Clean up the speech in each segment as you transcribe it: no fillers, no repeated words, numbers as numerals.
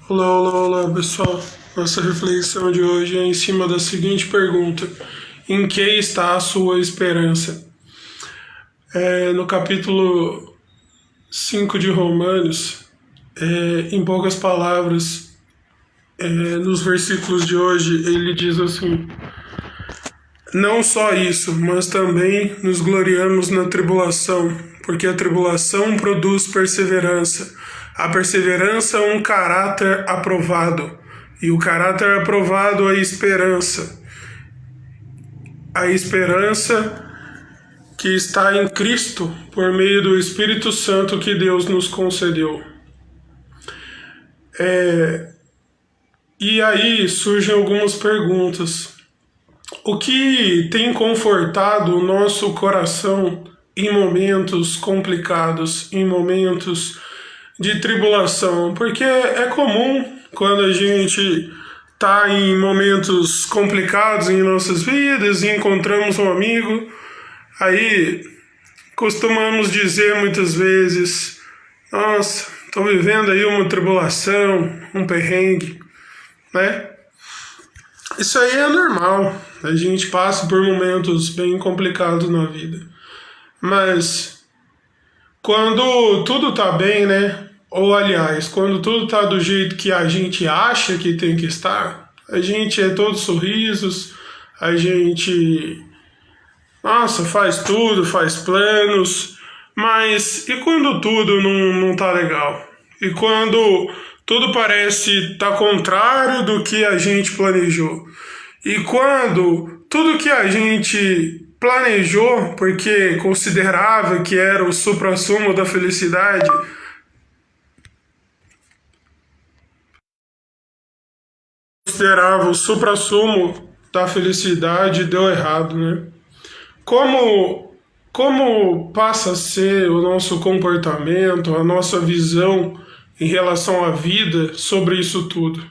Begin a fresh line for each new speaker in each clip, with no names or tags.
Olá, olá, olá, pessoal. Nossa reflexão de hoje é em cima da seguinte pergunta: em que está a sua esperança? No capítulo 5 de Romanos, em poucas palavras, nos versículos de hoje, ele diz assim: não só isso, mas também nos gloriamos na tribulação, porque a tribulação produz perseverança. A perseverança é um caráter aprovado, e o caráter aprovado é a esperança. A esperança que está em Cristo por meio do Espírito Santo que Deus nos concedeu. E aí surgem algumas perguntas. O que tem confortado o nosso coração em momentos complicados, em momentos de tribulação? Porque é comum quando a gente está em momentos complicados em nossas vidas e encontramos um amigo, aí costumamos dizer muitas vezes: nossa, estou vivendo aí uma tribulação, um perrengue, né? Isso aí é normal, a gente passa por momentos bem complicados na vida. Mas quando tudo tá bem, né? Ou aliás, quando tudo tá do jeito que a gente acha que tem que estar, a gente é todo sorrisos, a gente, nossa, faz tudo, faz planos, mas e quando tudo não tá legal? E quando tudo parece estar contrário do que a gente planejou? E quando tudo que a gente planejou, porque considerava que era o suprassumo da felicidade, considerava o suprassumo da felicidade, deu errado, né? Como passa a ser o nosso comportamento, a nossa visão em relação à vida sobre isso tudo?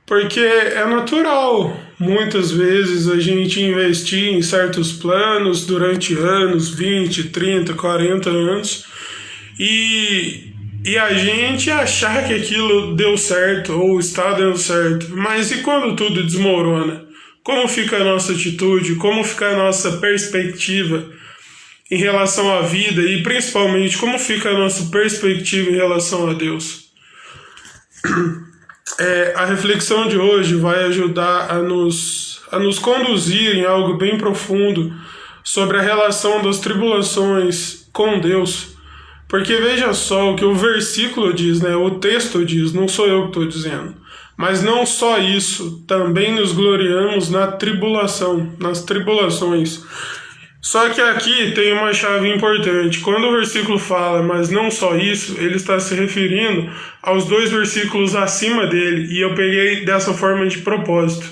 Porque é natural, muitas vezes, a gente investir em certos planos durante anos, 20, 30, 40 anos, e a gente achar que aquilo deu certo ou está dando certo. Mas e quando tudo desmorona? Como fica a nossa atitude? Como fica a nossa perspectiva em relação à vida? E principalmente, como fica a nossa perspectiva em relação a Deus? A reflexão de hoje vai ajudar a nos conduzir em algo bem profundo sobre a relação das tribulações com Deus. Porque veja só o que o versículo diz, né? O texto diz, não sou eu que estou dizendo. Mas não só isso, também nos gloriamos na tribulação, nas tribulações. Só que aqui tem uma chave importante. Quando o versículo fala, mas não só isso, ele está se referindo aos dois versículos acima dele, e eu peguei dessa forma de propósito.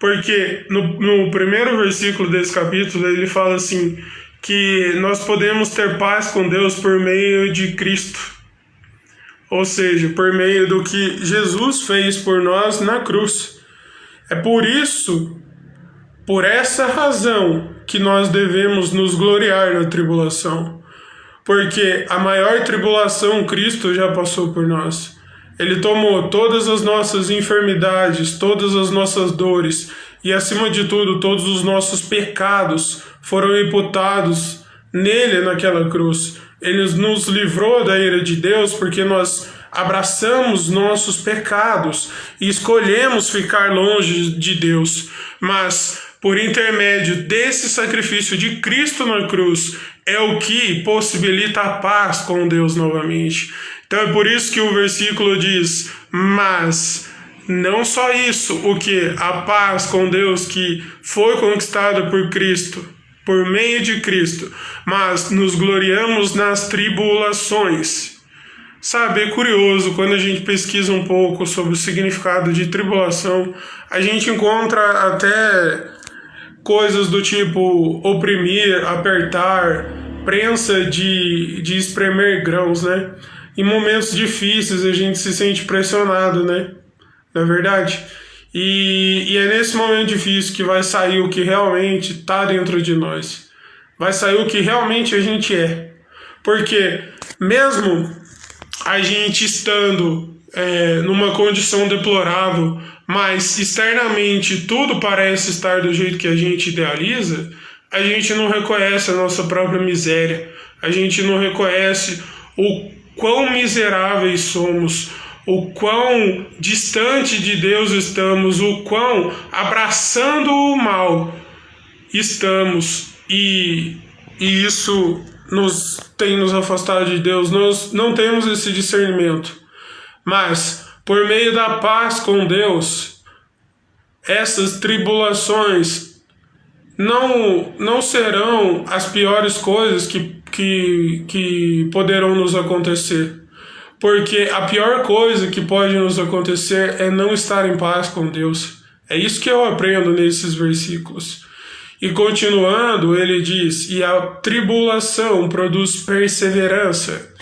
Porque no primeiro versículo desse capítulo, ele fala assim, que nós podemos ter paz com Deus por meio de Cristo. Ou seja, por meio do que Jesus fez por nós na cruz. É por essa razão, que nós devemos nos gloriar na tribulação. Porque a maior tribulação Cristo já passou por nós. Ele tomou todas as nossas enfermidades, todas as nossas dores e, acima de tudo, todos os nossos pecados foram imputados nele naquela cruz. Ele nos livrou da ira de Deus porque nós abraçamos nossos pecados e escolhemos ficar longe de Deus. Mas por intermédio desse sacrifício de Cristo na cruz, é o que possibilita a paz com Deus novamente. Então é por isso que o versículo diz, mas não só isso, o que? A paz com Deus que foi conquistada por Cristo, por meio de Cristo, mas nos gloriamos nas tribulações. Sabe, é curioso, quando a gente pesquisa um pouco sobre o significado de tribulação, a gente encontra até coisas do tipo oprimir, apertar, prensa de espremer grãos, né? Em momentos difíceis a gente se sente pressionado, né? Não é verdade? E é nesse momento difícil que vai sair o que realmente está dentro de nós. Vai sair o que realmente a gente é. Porque mesmo a gente estando numa condição deplorável, mas externamente tudo parece estar do jeito que a gente idealiza, a gente não reconhece a nossa própria miséria, a gente não reconhece o quão miseráveis somos, o quão distante de Deus estamos, o quão abraçando o mal estamos, e isso tem nos afastado de Deus. Nós não temos esse discernimento, mas por meio da paz com Deus, essas tribulações não serão as piores coisas que poderão nos acontecer. Porque a pior coisa que pode nos acontecer é não estar em paz com Deus. É isso que eu aprendo nesses versículos. E continuando, ele diz: e a tribulação produz perseverança.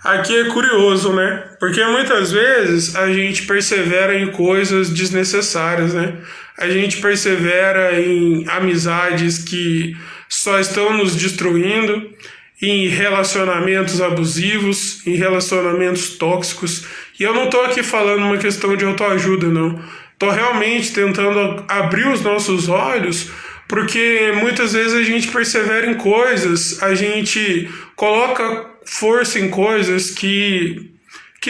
Aqui é curioso, né? Porque muitas vezes a gente persevera em coisas desnecessárias, né? A gente persevera em amizades que só estão nos destruindo, em relacionamentos abusivos, em relacionamentos tóxicos. E eu não estou aqui falando uma questão de autoajuda, não. Estou realmente tentando abrir os nossos olhos, porque muitas vezes a gente persevera em coisas, a gente coloca força em coisas que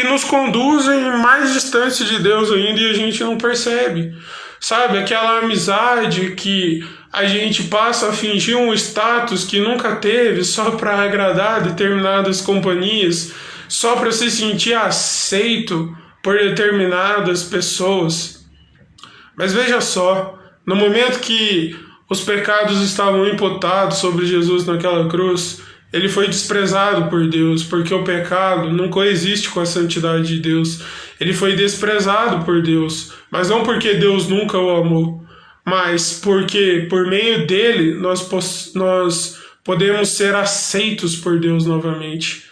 nos conduzem mais distante de Deus ainda e a gente não percebe. Sabe, aquela amizade que a gente passa a fingir um status que nunca teve só para agradar determinadas companhias, só para se sentir aceito por determinadas pessoas. Mas veja só, no momento que os pecados estavam imputados sobre Jesus naquela cruz, ele foi desprezado por Deus, porque o pecado não coexiste com a santidade de Deus. Ele foi desprezado por Deus, mas não porque Deus nunca o amou, mas porque por meio dele nós podemos ser aceitos por Deus novamente.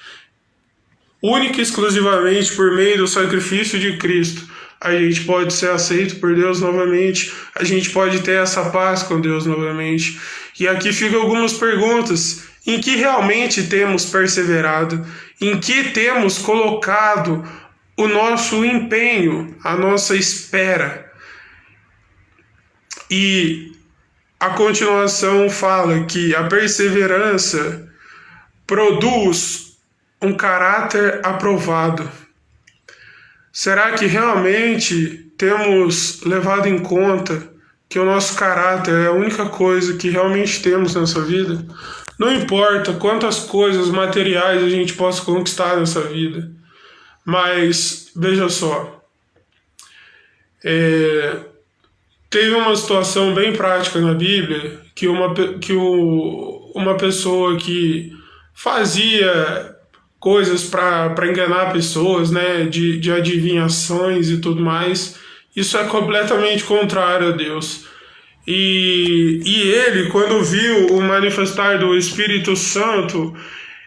Única e exclusivamente por meio do sacrifício de Cristo, a gente pode ser aceito por Deus novamente, a gente pode ter essa paz com Deus novamente. E aqui ficam algumas perguntas: em que realmente temos perseverado? Em que temos colocado o nosso empenho, a nossa espera? E a continuação fala que a perseverança produz um caráter aprovado. Será que realmente temos levado em conta que o nosso caráter é a única coisa que realmente temos nessa vida? Não importa quantas coisas materiais a gente possa conquistar nessa vida, mas veja só, teve uma situação bem prática na Bíblia que uma pessoa que fazia coisas para enganar pessoas, né, de adivinhações e tudo mais, isso é completamente contrário a Deus. E ele, quando viu o manifestar do Espírito Santo,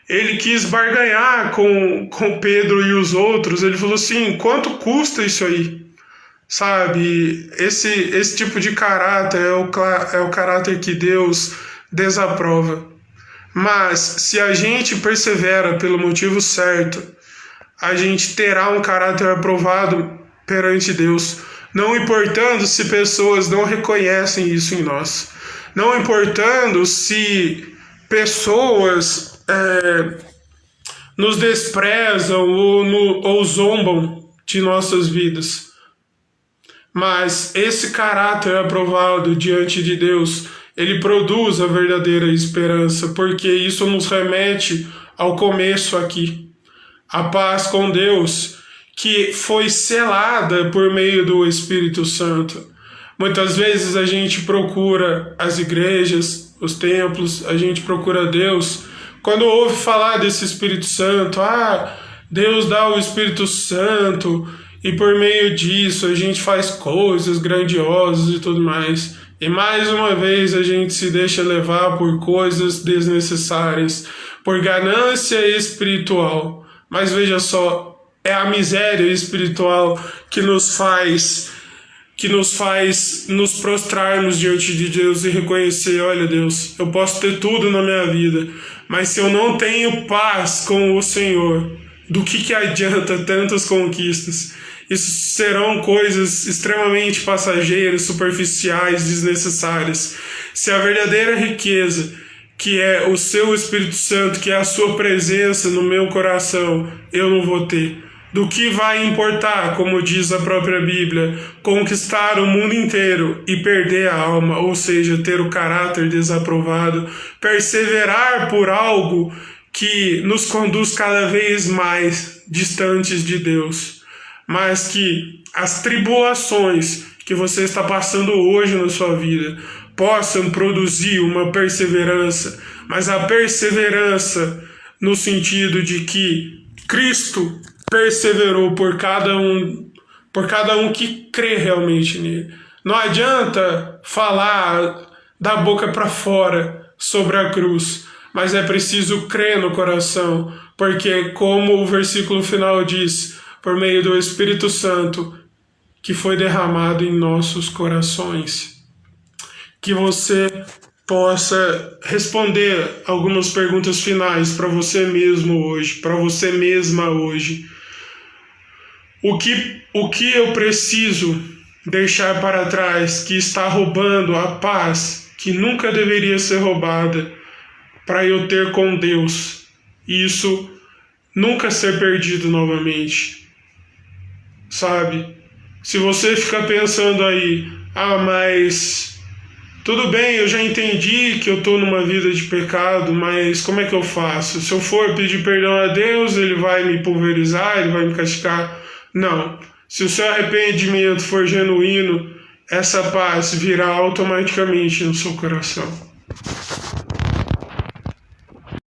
ele quis barganhar com Pedro e os outros. Ele falou assim: quanto custa isso aí? Sabe, esse tipo de caráter é o caráter que Deus desaprova. Mas se a gente persevera pelo motivo certo, a gente terá um caráter aprovado perante Deus, não importando se pessoas não reconhecem isso em nós, não importando se pessoas nos desprezam ou zombam de nossas vidas. Mas esse caráter aprovado diante de Deus, ele produz a verdadeira esperança, porque isso nos remete ao começo aqui. A paz com Deus, que foi selada por meio do Espírito Santo. Muitas vezes a gente procura as igrejas, os templos, a gente procura Deus. Quando ouve falar desse Espírito Santo, Deus dá o Espírito Santo, e por meio disso a gente faz coisas grandiosas e tudo mais. E mais uma vez a gente se deixa levar por coisas desnecessárias, por ganância espiritual. Mas veja só, é a miséria espiritual que nos faz nos prostrarmos diante de Deus e reconhecer: olha, Deus, eu posso ter tudo na minha vida, mas se eu não tenho paz com o Senhor, do que adianta tantas conquistas? Isso serão coisas extremamente passageiras, superficiais, desnecessárias. Se a verdadeira riqueza, que é o seu Espírito Santo, que é a sua presença no meu coração, eu não vou ter. Do que vai importar, como diz a própria Bíblia, conquistar o mundo inteiro e perder a alma, ou seja, ter o caráter desaprovado, perseverar por algo que nos conduz cada vez mais distantes de Deus, mas que as tribulações que você está passando hoje na sua vida possam produzir uma perseverança, mas a perseverança no sentido de que Cristo perseverou por cada um que crê realmente nele. Não adianta falar da boca para fora sobre a cruz, mas é preciso crer no coração, porque como o versículo final diz, por meio do Espírito Santo que foi derramado em nossos corações. Que você possa responder algumas perguntas finais para você mesmo hoje, para você mesma hoje. O que eu preciso deixar para trás que está roubando a paz que nunca deveria ser roubada para eu ter com Deus? E isso nunca ser perdido novamente. Sabe? Se você ficar pensando aí, mas tudo bem, eu já entendi que eu estou numa vida de pecado, mas como é que eu faço? Se eu for pedir perdão a Deus, Ele vai me pulverizar, Ele vai me castigar? Não. Se o seu arrependimento for genuíno, essa paz virá automaticamente no seu coração.